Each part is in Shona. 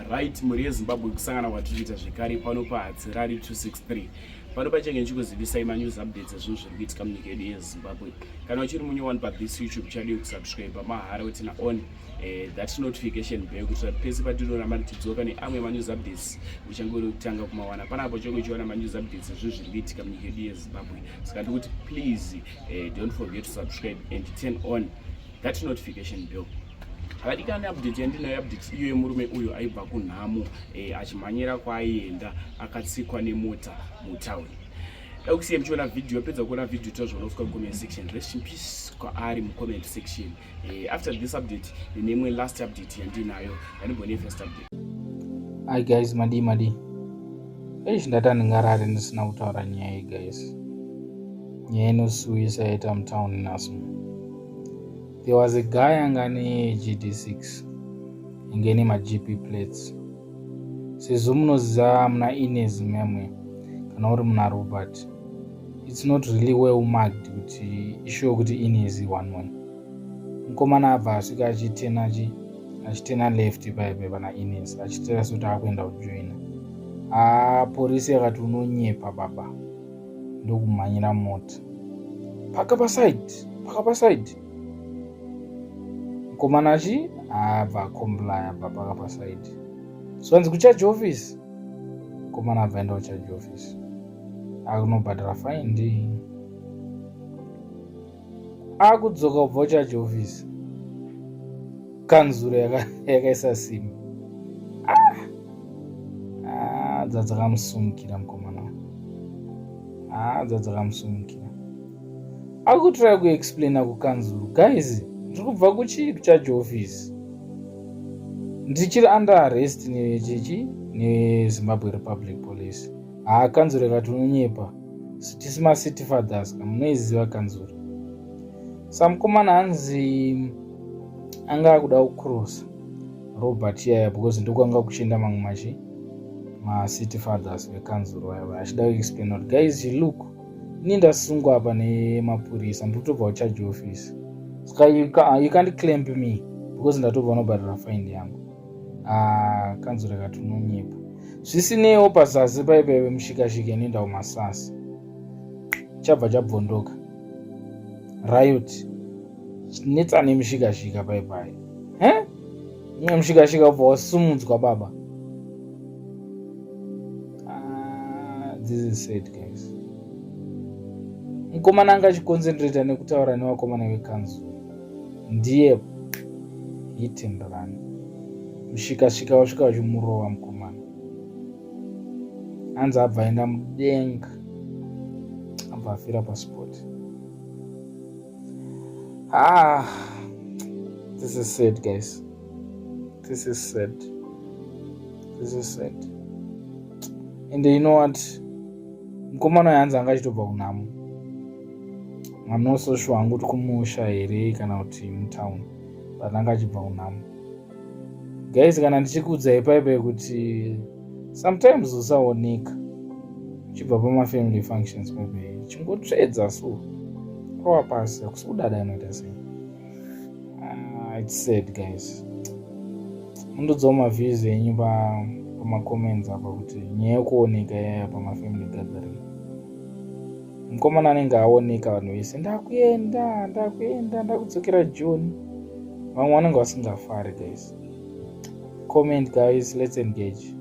right, muri yeZimbabwe kusangana kwatiriita zvekare pano paHatsirari 263 pano pachenge ndichikuzivisai manews updates ezvinhu zviri kuitika munyika yedu yeZimbabwe. Kana uchiri munyowani pathis YouTube channel kusubscribe mahara wetina on that notification bell kuitira kuti pese patiroramba tichidzoka neamwe manews updates uchangori kutanga kumawana panapo chonge uchiwana manews updates ezvinhu zviri kuitika munyika yedu yeZimbabwe. Saka ndikuti please don't forget to subscribe and turn on that notification bell. Akadikana update yandinayo update iyo yemurume uyo aibva kunhamo achimhanyira kwaaienda akatsikwa nemota mutauni. Dakusiya muchiona video, pedza kuona video tozvonofika comment section. Rest in peace kwaari mucomment section. After this update nemwe last update yandinayo yanibone first update. Hi guys, madi ndatangarare ndisina kutaura nyaya guys. Nyaya inosuwisa yaita mutown naso. There was a guy angane GD6 ingene ma-GP plates. Sezvo munoziva muna Ines memwe kana uri muna Robert, it's not really well marked kuti ishuwa kuti Ines 11. Mukomana abva asvika achitena left paipe pana Ines achitera kuti akuenda kujoina. Polisi akati unonyepa baba ndokumhanyira mota. Paka paside. Mukomana achi abva komplaya paka paside. Swanzi kucharge office. Mukomana abva enda kucharge office. Akunobhadhara fine. Akudzoka kubva kucharge office. Kanzuro yakaisa simu. Dzadzakamusumukira mukomana. Dzadzakamusumukira. Akutry kuexplaina kukanzuro. Guys, ndiri kubva kucharge office. Ndichiri under arrest neZimbabwe Republic Police. Kanzuro yakati unonyepa. Tisima city fathers kamunoiziva kanzuro. Samukomana hanzi anga akuda kucross Robert yaya because ndokwanga kuchenda mamwe ma-city fathers vekanzuro ava achida kuexplain kuti guys look, ini ndasungwa apa nemapurisa ndikutobva kucharge office. Saka you can't claim me because ndatobva nobhadhara fine yangu. Kanzuro yakati unonyepa. Zvisinewo pazasi paipe mushikashika inoenda kumasasi. Chabva chabvondoka. Riot. Netsane mushikashika paipai. Mwe mushikashika ubva wasumudzwa baba. This is sad guys. Mukomana anga achiconcentrate nekutaura nevakomana vekanzuro. Ndiye itenderani. Mushikashika wasvika wachimurova mukomana. Hanzi abva aenda mudenga. Abva afira pasport. This is sad guys. This is sad. And you know what? Mukomana yanzi anga achitobva kunhamo. I'm not so sure kuti kumusha here kana kuti mutown. But anga achibva kunhamo. Guys, kana ndichikuudzai paipai kuti sometimes usaoneka uchibva pama-family functions paipai chingotsvedza so rowa pasi akusudada inoita sei. It's sad guys. Mundodzawo maviews enyu pama-comments apa kuti nyaya yekuoneka yaya pama-family gathering. Mukomana anenge aoneka vanhu vese ndakuenda ndakudzokera John. Vamwe vanenge vasingafari guys. Comment guys, let's engage.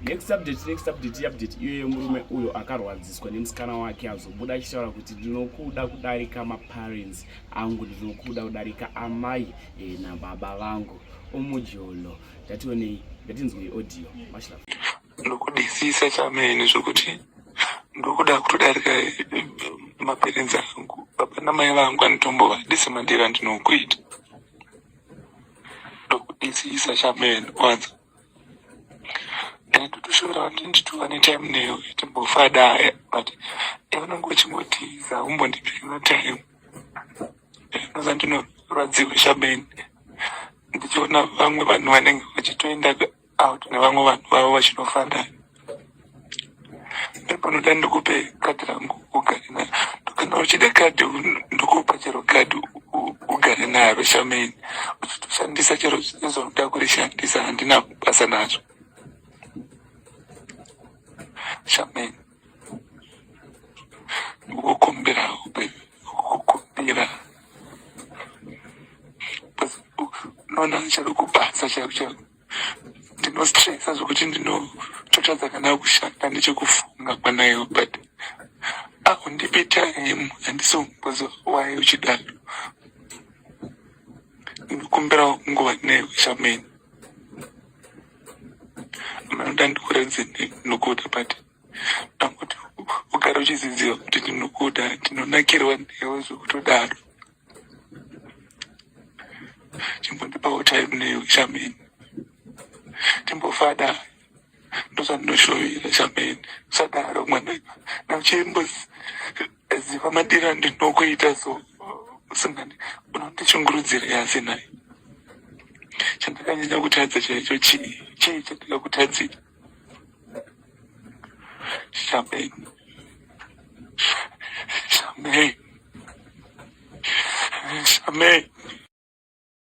Next update iyo yemurume uyo akarwadziswa nemusikana wake azobuda achitaura kuti ndinokuda kudarika maparents angu, ndinokuda kudarika amai nababa vangu omujolo. Ndationei, ndatinzwei audio mashla. Ndokudisisa chamene zvokuti ndokuda kutodarika maparents angu. Baba namai vangu anotombova disimandira ndinokuita. Ndokudisisa chamene kwanza. Ndatoshora kuti nditova netime neyo timbofadaya but yavanenge vachingotisa umbondipira time noza ndinorwadziwa shameni ndichiona vamwe vanhu vanenge vachitoenda out nevamwe vanhu vavo vachinofadaya. Panoda ndikupe kadhi rangu ugari nayo. Kana uchida kadhi ndokupa chero kadhi ugare naro shameni uchitoshandisa chero zvizoda kurishandisa handina basa nazvo shameni kukumbira nona chari kubasa charo ndinostresa zvokuti ndinototadza kana kushanda nechekufunga kwanayo but akundipe time handisombozo wai uchidaro ndikumbira nguva neyo shameni manoda ndikuredze ndinokuda but ndangoti ugara uchizidziva kuti ndinokuda ndinonakirwa newe zvokutodaro chimbondipawo time neyo shameni timbofada ndozvandinoshovera shameni usadaro mwana nauchimboziva madiro andinokuita so usingani unondichungurudzira yase naye chandakanyanya kutadza chaicho chii chandakakutadzira shameni shameni shameni